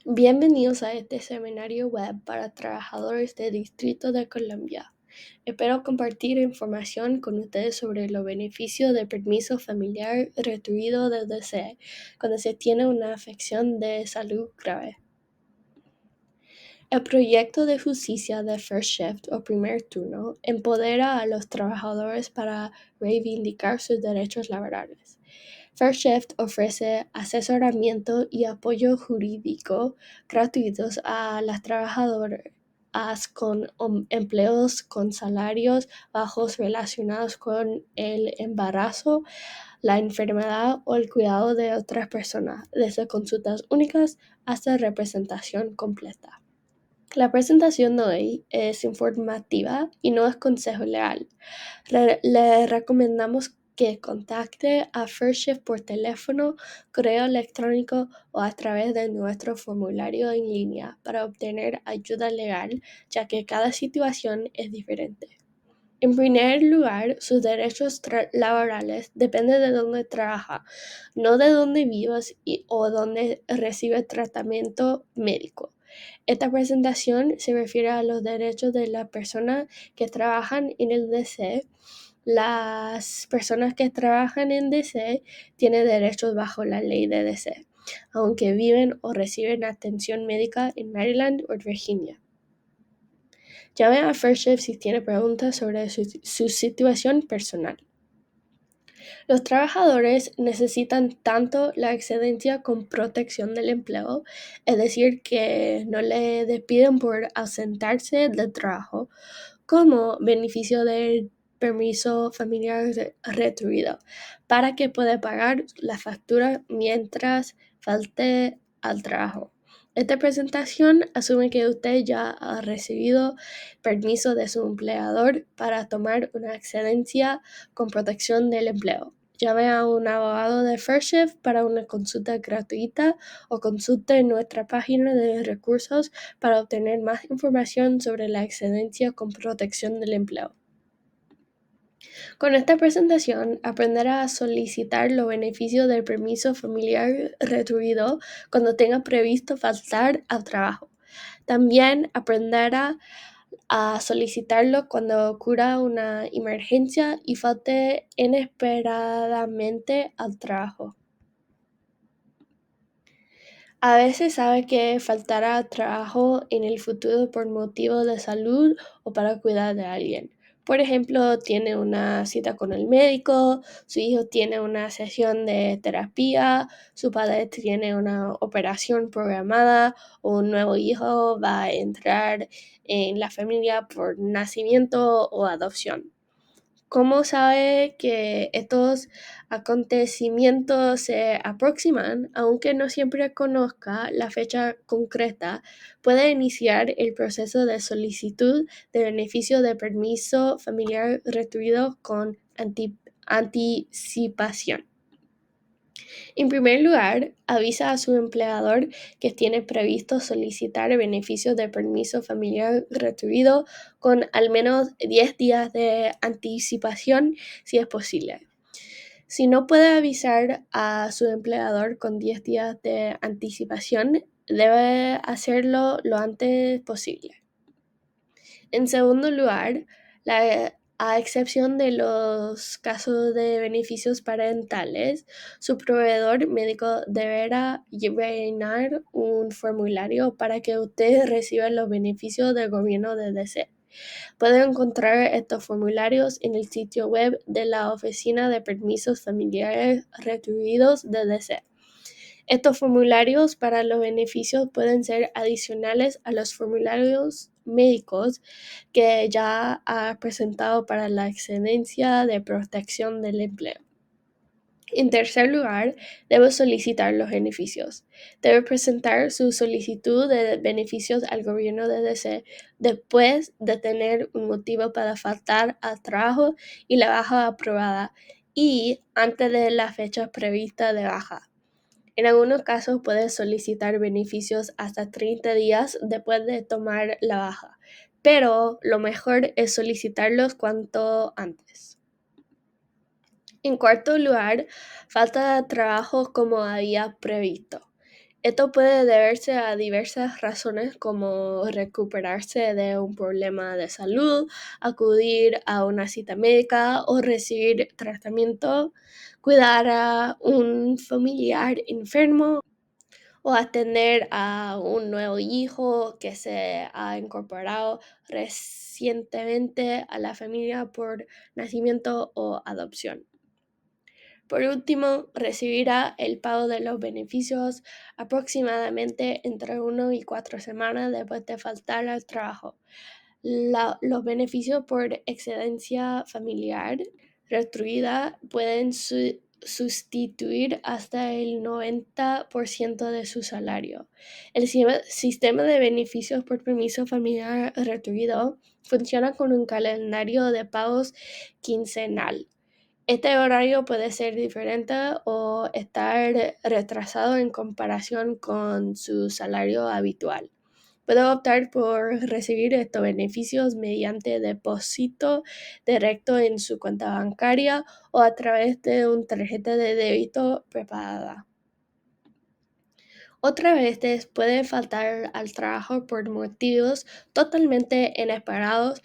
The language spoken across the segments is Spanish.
Bienvenidos a este seminario web para trabajadores del Distrito de Columbia. Espero compartir información con ustedes sobre los beneficios del permiso familiar retribuido del DC cuando se tiene una afección de salud grave. El proyecto de justicia de First Shift o primer turno empodera a los trabajadores para reivindicar sus derechos laborales. First Shift ofrece asesoramiento y apoyo jurídico gratuitos a las trabajadoras con empleos con salarios bajos relacionados con el embarazo, la enfermedad o el cuidado de otras personas, desde consultas únicas hasta representación completa. La presentación de hoy es informativa y no es consejo legal. Le recomendamos que contacte a First Shift por teléfono, correo electrónico o a través de nuestro formulario en línea para obtener ayuda legal, ya que cada situación es diferente. En primer lugar, sus derechos laborales dependen de dónde trabaja, no de dónde vivas o dónde recibe tratamiento médico. Esta presentación se refiere a los derechos de las personas que trabajan en el DC. Las personas que trabajan en DC tienen derechos bajo la ley de DC, aunque viven o reciben atención médica en Maryland o Virginia. Llame a First Shift si tiene preguntas sobre su situación personal. Los trabajadores necesitan tanto la excedencia con protección del empleo, es decir, que no le despiden por ausentarse del trabajo, como beneficio del permiso familiar retribuido, para que pueda pagar la factura mientras falte al trabajo. Esta presentación asume que usted ya ha recibido permiso de su empleador para tomar una excedencia con protección del empleo. Llame a un abogado de First Shift para una consulta gratuita o consulte nuestra página de recursos para obtener más información sobre la excedencia con protección del empleo. Con esta presentación aprenderá a solicitar los beneficios del permiso familiar retribuido cuando tenga previsto faltar al trabajo. También aprenderá a solicitarlo cuando ocurra una emergencia y falte inesperadamente al trabajo. A veces sabe que faltará al trabajo en el futuro por motivo de salud o para cuidar de alguien. Por ejemplo, tiene una cita con el médico, su hijo tiene una sesión de terapia, su padre tiene una operación programada o un nuevo hijo va a entrar en la familia por nacimiento o adopción. ¿Cómo sabe que estos acontecimientos se aproximan? Aunque no siempre conozca la fecha concreta, puede iniciar el proceso de solicitud de beneficio de permiso familiar retribuido con anticipación. En primer lugar, avisa a su empleador que tiene previsto solicitar beneficios de permiso familiar retribuido con al menos 10 días de anticipación si es posible. Si no puede avisar a su empleador con 10 días de anticipación, debe hacerlo lo antes posible. En segundo lugar, a excepción de los casos de beneficios parentales, su proveedor médico deberá llenar un formulario para que usted reciba los beneficios del gobierno de DC. Puede encontrar estos formularios en el sitio web de la Oficina de Permisos Familiares Retribuidos de DC. Estos formularios para los beneficios pueden ser adicionales a los formularios médicos que ya ha presentado para la excedencia de protección del empleo. En tercer lugar, debe solicitar los beneficios. Debe presentar su solicitud de beneficios al gobierno de DC después de tener un motivo para faltar al trabajo y la baja aprobada y antes de la fecha prevista de baja. En algunos casos puede solicitar beneficios hasta 30 días después de tomar la baja, pero lo mejor es solicitarlos cuanto antes. En cuarto lugar, falta de trabajo como había previsto. Esto puede deberse a diversas razones como recuperarse de un problema de salud, acudir a una cita médica o recibir tratamiento, cuidar a un familiar enfermo o atender a un nuevo hijo que se ha incorporado recientemente a la familia por nacimiento o adopción. Por último, recibirá el pago de los beneficios aproximadamente entre 1 y 4 semanas después de faltar al trabajo. Los beneficios por excedencia familiar retribuida pueden sustituir hasta el 90% de su salario. El sistema de beneficios por permiso familiar retribuido funciona con un calendario de pagos quincenal. Este horario puede ser diferente o estar retrasado en comparación con su salario habitual. Puede optar por recibir estos beneficios mediante depósito directo en su cuenta bancaria o a través de una tarjeta de débito preparada. Otras veces puede faltar al trabajo por motivos totalmente inesperados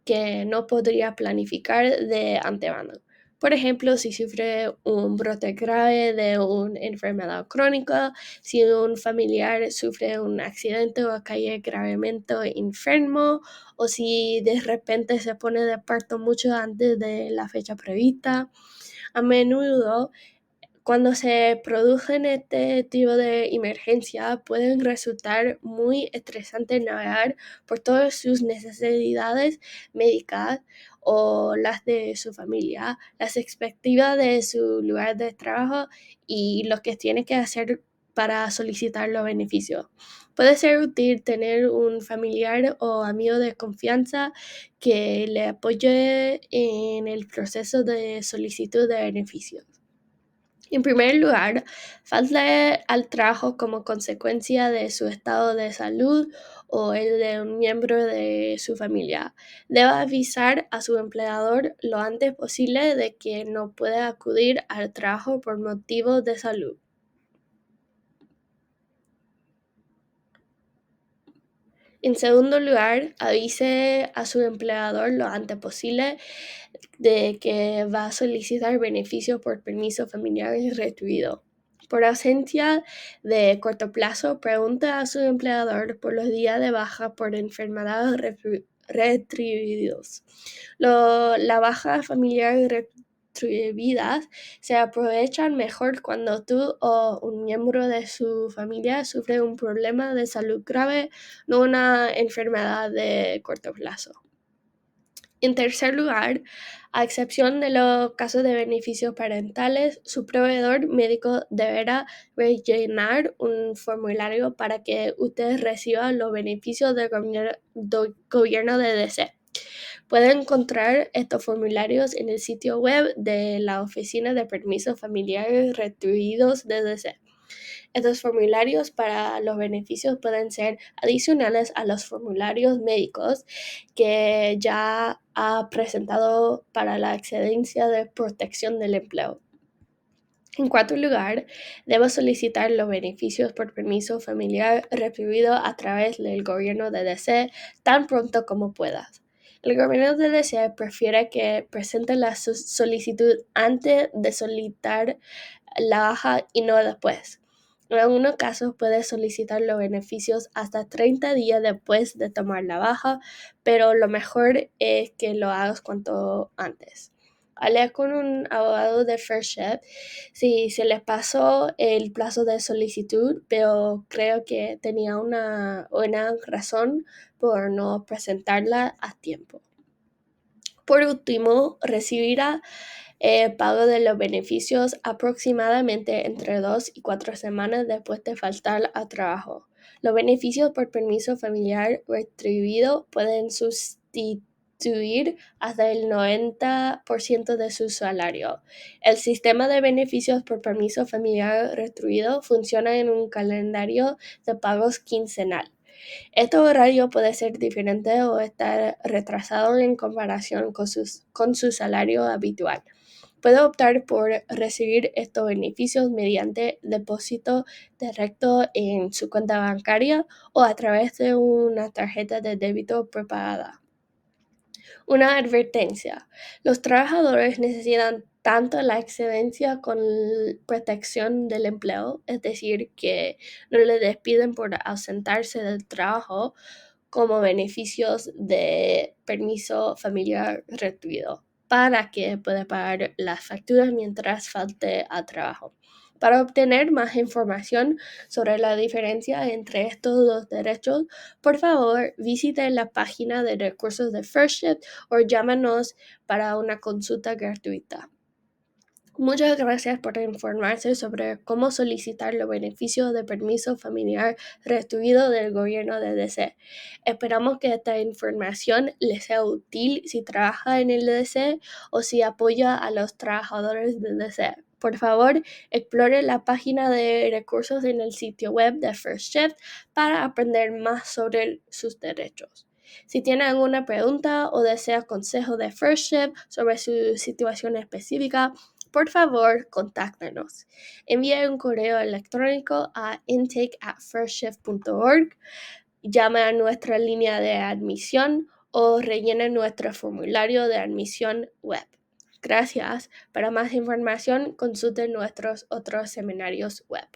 que no podría planificar de antemano. Por ejemplo, si sufre un brote grave de una enfermedad crónica, si un familiar sufre un accidente o cae gravemente enfermo, o si de repente se pone de parto mucho antes de la fecha prevista. A menudo cuando se producen este tipo de emergencia, pueden resultar muy estresante navegar por todas sus necesidades médicas o las de su familia, las expectativas de su lugar de trabajo y lo que tiene que hacer para solicitar los beneficios. Puede ser útil tener un familiar o amigo de confianza que le apoye en el proceso de solicitud de beneficios. En primer lugar, falta al trabajo como consecuencia de su estado de salud o el de un miembro de su familia. Debe avisar a su empleador lo antes posible de que no puede acudir al trabajo por motivos de salud. En segundo lugar, avise a su empleador lo antes posible de que va a solicitar beneficios por permiso familiar retribuido. Por ausencia de corto plazo, pregunta a su empleador por los días de baja por enfermedad retribuidos. La baja familiar retribuidas se aprovechan mejor cuando tú o un miembro de su familia sufre un problema de salud grave, no una enfermedad de corto plazo. En tercer lugar, a excepción de los casos de beneficios parentales, su proveedor médico deberá rellenar un formulario para que usted reciba los beneficios del gobierno de DC. Puede encontrar estos formularios en el sitio web de la Oficina de Permisos Familiares Retribuidos de DC. Estos formularios para los beneficios pueden ser adicionales a los formularios médicos que ya ha presentado para la excedencia de protección del empleo. En cuarto lugar, debo solicitar los beneficios por permiso familiar retribuido a través del gobierno de DC tan pronto como puedas. El gobierno de DC prefiere que presente la solicitud antes de solicitar la baja y no después. En algunos casos puedes solicitar los beneficios hasta 30 días después de tomar la baja, pero lo mejor es que lo hagas cuanto antes. Hablé con un abogado de First Shift si se les pasó el plazo de solicitud, pero creo que tenía una buena razón por no presentarla a tiempo. Por último, recibirá pago de los beneficios aproximadamente entre 2 y 4 semanas después de faltar al trabajo. Los beneficios por permiso familiar retribuido pueden sustituir hasta el 90% de su salario. El sistema de beneficios por permiso familiar retribuido funciona en un calendario de pagos quincenal. Este horario puede ser diferente o estar retrasado en comparación con su salario habitual. Puede optar por recibir estos beneficios mediante depósito directo en su cuenta bancaria o a través de una tarjeta de débito prepagada. Una advertencia: los trabajadores necesitan tanto la excedencia con protección del empleo, es decir, que no le despiden por ausentarse del trabajo, como beneficios de permiso familiar retribuido, para que pueda pagar las facturas mientras falte al trabajo. Para obtener más información sobre la diferencia entre estos dos derechos, por favor visite la página de recursos de First Shift o llámanos para una consulta gratuita. Muchas gracias por informarse sobre cómo solicitar los beneficios de permiso familiar retribuido del gobierno de DC. Esperamos que esta información les sea útil si trabaja en el DC o si apoya a los trabajadores del DC. Por favor, explore la página de recursos en el sitio web de First Shift para aprender más sobre sus derechos. Si tiene alguna pregunta o desea consejo de First Shift sobre su situación específica, por favor, contáctanos. Envíe un correo electrónico a intake@firstshift.org, llame a nuestra línea de admisión o rellene nuestro formulario de admisión web. Gracias. Para más información, consulte nuestros otros seminarios web.